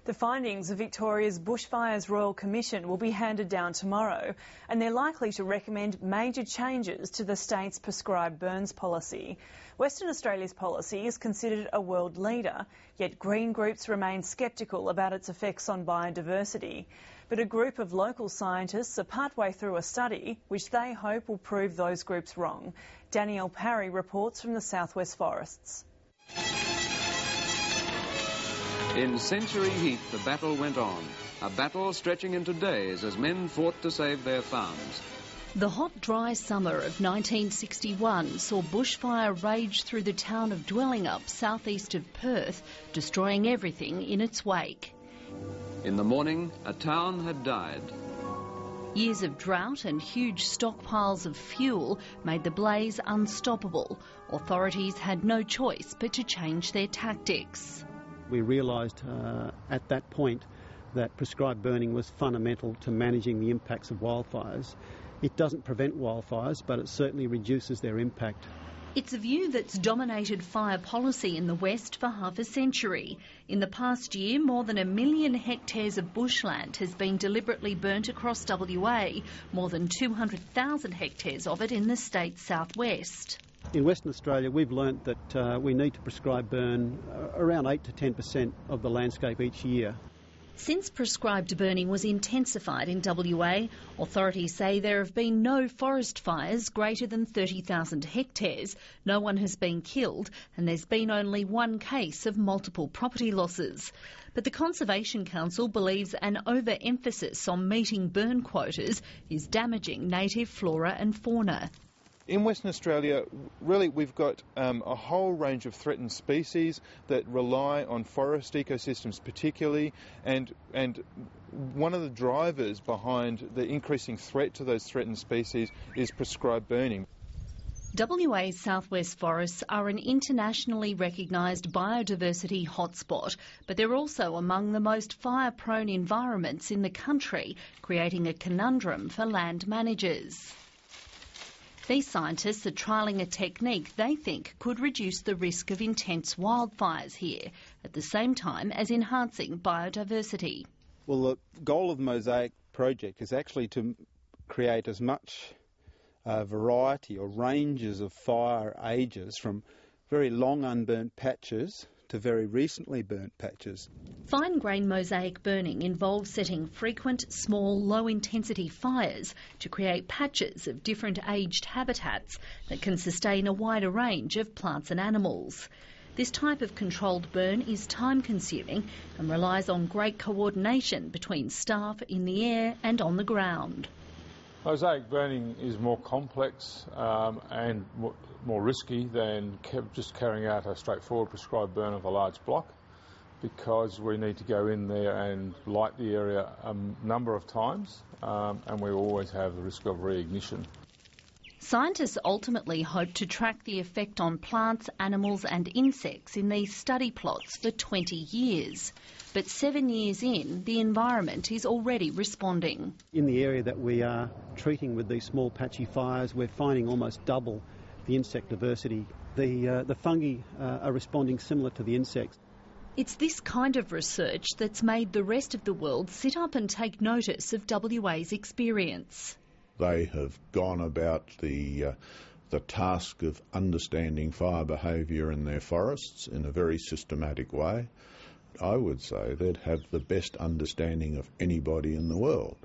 The findings of Victoria's Bushfires Royal Commission will be handed down tomorrow, and they're likely to recommend major changes to the state's prescribed burns policy. Western Australia's policy is considered a world leader, yet green groups remain sceptical about its effects on biodiversity. But a group of local scientists are partway through a study which they hope will prove those groups wrong. Danielle Parry reports from the southwest forests. In century heat, the battle went on. A battle stretching into days as men fought to save their farms. The hot, dry summer of 1961 saw bushfire rage through the town of Dwellingup, southeast of Perth, destroying everything in its wake. In the morning, a town had died. Years of drought and huge stockpiles of fuel made the blaze unstoppable. Authorities had no choice but to change their tactics. We realised at that point that prescribed burning was fundamental to managing the impacts of wildfires. It doesn't prevent wildfires, but it certainly reduces their impact. It's a view that's dominated fire policy in the West for half a century. In the past year, more than 1 million hectares of bushland has been deliberately burnt across WA, more than 200,000 hectares of it in the state's southwest. In Western Australia, we've learnt that we need to prescribe burn around 8 to 10% of the landscape each year. Since prescribed burning was intensified in WA, authorities say there have been no forest fires greater than 30,000 hectares, no one has been killed, and there's been only one case of multiple property losses. But the Conservation Council believes an overemphasis on meeting burn quotas is damaging native flora and fauna. In Western Australia, really, we've got a whole range of threatened species that rely on forest ecosystems particularly, and one of the drivers behind the increasing threat to those threatened species is prescribed burning. WA's southwest forests are an internationally recognised biodiversity hotspot, but they're also among the most fire-prone environments in the country, creating a conundrum for land managers. These scientists are trialling a technique they think could reduce the risk of intense wildfires here, at the same time as enhancing biodiversity. Well, the goal of the Mosaic project is actually to create as much variety or ranges of fire ages, from very long unburnt patches to very recently burnt patches. Fine-grain mosaic burning involves setting frequent, small, low-intensity fires to create patches of different aged habitats that can sustain a wider range of plants and animals. This type of controlled burn is time-consuming and relies on great coordination between staff in the air and on the ground. Mosaic burning is more complex and more risky than just carrying out a straightforward prescribed burn of a large block, because we need to go in there and light the area a number of times, and we always have the risk of reignition. Scientists ultimately hope to track the effect on plants, animals and insects in these study plots for 20 years. But 7 years in, the environment is already responding. In the area that we are treating with these small patchy fires, we're finding almost double the insect diversity. The fungi are responding similar to the insects. It's this kind of research that's made the rest of the world sit up and take notice of WA's experience. They have gone about the task of understanding fire behaviour in their forests in a very systematic way. I would say they'd have the best understanding of anybody in the world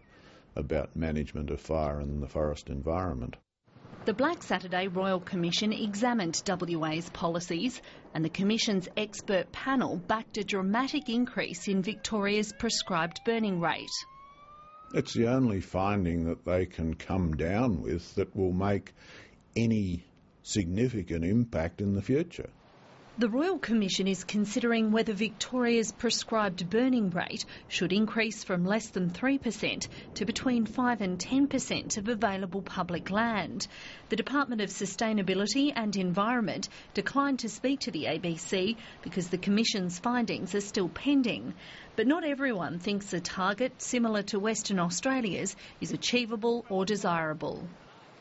about management of fire in the forest environment. The Black Saturday Royal Commission examined WA's policies, and the Commission's expert panel backed a dramatic increase in Victoria's prescribed burning rate. It's the only finding that they can come down with that will make any significant impact in the future. The Royal Commission is considering whether Victoria's prescribed burning rate should increase from less than 3% to between 5 and 10% of available public land. The Department of Sustainability and Environment declined to speak to the ABC because the Commission's findings are still pending. But not everyone thinks a target similar to Western Australia's is achievable or desirable.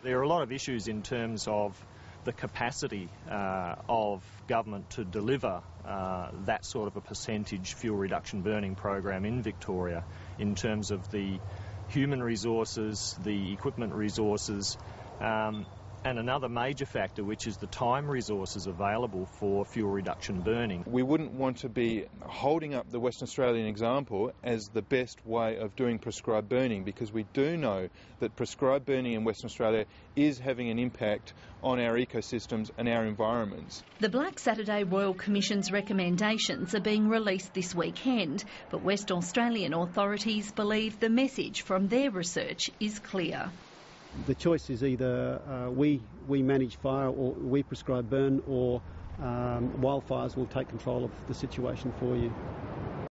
There are a lot of issues in terms of the capacity of government to deliver that sort of a percentage fuel reduction burning program in Victoria in terms of the human resources, the equipment resources, and another major factor, which is the time resources available for fuel reduction burning. We wouldn't want to be holding up the Western Australian example as the best way of doing prescribed burning, because we do know that prescribed burning in Western Australia is having an impact on our ecosystems and our environments. The Black Saturday Royal Commission's recommendations are being released this weekend, but West Australian authorities believe the message from their research is clear. The choice is either we manage fire or we prescribe burn, or wildfires will take control of the situation for you.